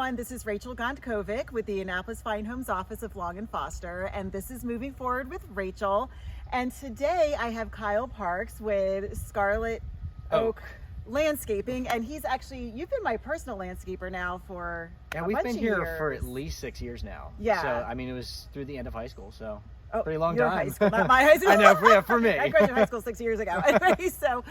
everyone. This is Rachel Gontkovic with the Annapolis Fine Homes Office of Long and Foster, and this is Moving Forward with Rachel. And today I have Kyle Parks with Scarlet Oak Landscaping, and he's actually, you've been my personal landscaper now for a we've bunch been of here years. for at least 6 years now. Yeah. So, I mean, it was through the end of high school, so pretty long your time. High school, not my high school. I know, for me. I graduated high school 6 years ago. Anyway, so,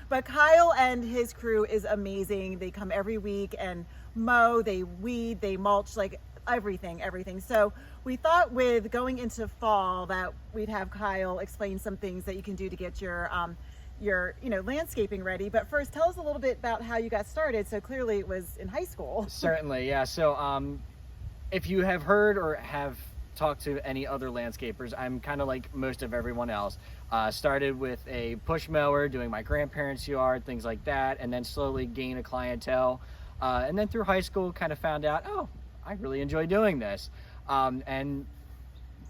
but Kyle and his crew is amazing. They come every week and mow, they weed, they mulch, like everything. So we thought with going into fall that we'd have Kyle explain some things that you can do to get your landscaping ready. But first, tell us a little bit about how you got started. So clearly it was in high school. Certainly, yeah. So if you have heard or have talked to any other landscapers, I'm kind of like most of everyone else. Started with a push mower, doing my grandparents' yard, things like that, and then slowly gain a clientele. And then through high school, kind of found out, oh, I really enjoy doing this. And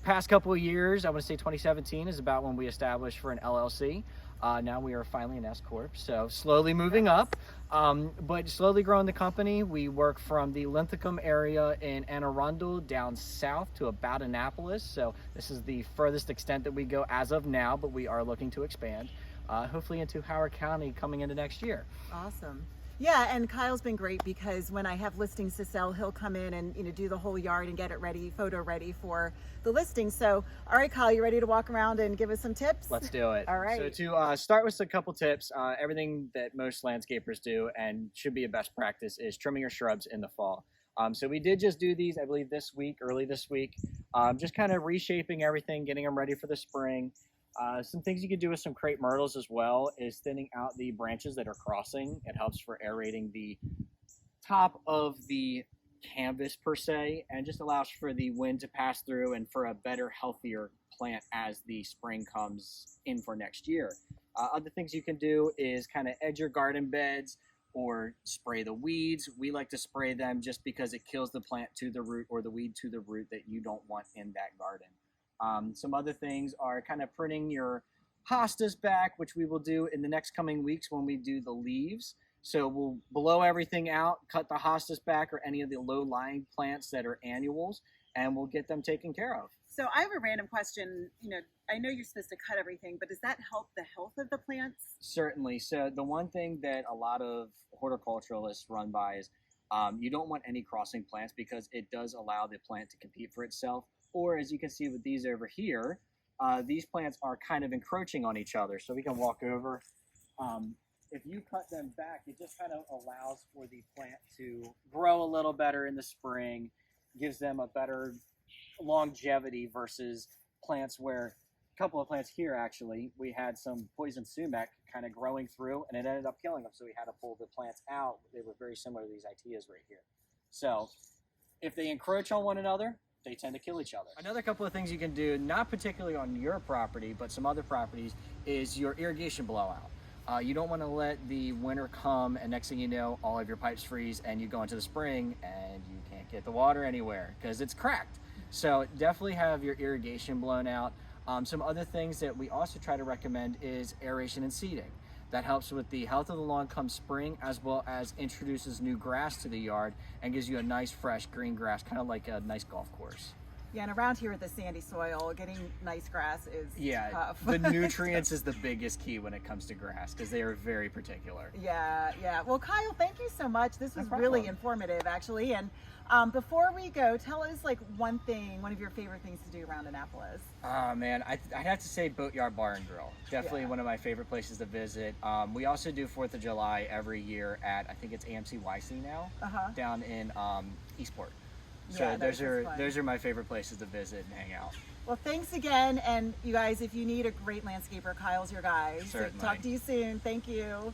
past couple of years, I want to say 2017 is about when we established for an LLC. Now we are finally an S Corp, so slowly moving up, but slowly growing the company. We work from the Linthicum area in Anne Arundel down south to about Annapolis. So this is the furthest extent that we go as of now, but we are looking to expand, hopefully into Howard County coming into next year. Awesome. Yeah, and Kyle's been great because when I have listings to sell, he'll come in and do the whole yard and get it ready, photo ready for the listing. So, all right, Kyle, you ready to walk around and give us some tips? Let's do it. All right. So to start with a couple tips, everything that most landscapers do and should be a best practice is trimming your shrubs in the fall. So we did just do these, I believe, early this week, just kind of reshaping everything, getting them ready for the spring. Some things you could do with some crepe myrtles as well is thinning out the branches that are crossing. It helps for aerating the top of the canvas per se, and just allows for the wind to pass through and for a better, healthier plant as the spring comes in for next year. Other things you can do is kind of edge your garden beds or spray the weeds. We like to spray them just because it kills the plant to the root or the weed to the root that you don't want in that garden. Some other things are kind of pruning your hostas back, which we will do in the next coming weeks when we do the leaves. So we'll blow everything out, cut the hostas back or any of the low-lying plants that are annuals, and we'll get them taken care of. So I have a random question. I know you're supposed to cut everything, but does that help the health of the plants? Certainly. So the one thing that a lot of horticulturalists run by is you don't want any crossing plants because it does allow the plant to compete for itself. Or as you can see with these over here, these plants are kind of encroaching on each other. So we can walk over. If you cut them back, it just kind of allows for the plant to grow a little better in the spring, gives them a better longevity versus plants where, a couple of plants here actually, we had some poison sumac kind of growing through and it ended up killing them. So we had to pull the plants out. They were very similar to these Iteas right here. So if they encroach on one another, they tend to kill each other. Another couple of things you can do, not particularly on your property, but some other properties, is your irrigation blowout. You don't want to let the winter come and next thing you know, all of your pipes freeze and you go into the spring and you can't get the water anywhere because it's cracked. So definitely have your irrigation blown out. Some other things that we also try to recommend is aeration and seeding. That helps with the health of the lawn come spring, as well as introduces new grass to the yard and gives you a nice fresh green grass, kind of like a nice golf course. Yeah, and around here with the sandy soil, getting nice grass is tough. The nutrients is the biggest key when it comes to grass because they are very particular. Yeah. Well, Kyle, thank you so much. This was really informative, actually. And before we go, tell us like one of your favorite things to do around Annapolis. Oh man, I'd have to say Boatyard Bar and Grill. Definitely one of my favorite places to visit. We also do 4th of July every year at, I think it's AMC-YC now, down in Eastport. So Yeah, those are my favorite places to visit and hang out. Well, thanks again. And you guys, if you need a great landscaper, Kyle's your guy. Certainly. So talk to you soon. Thank you.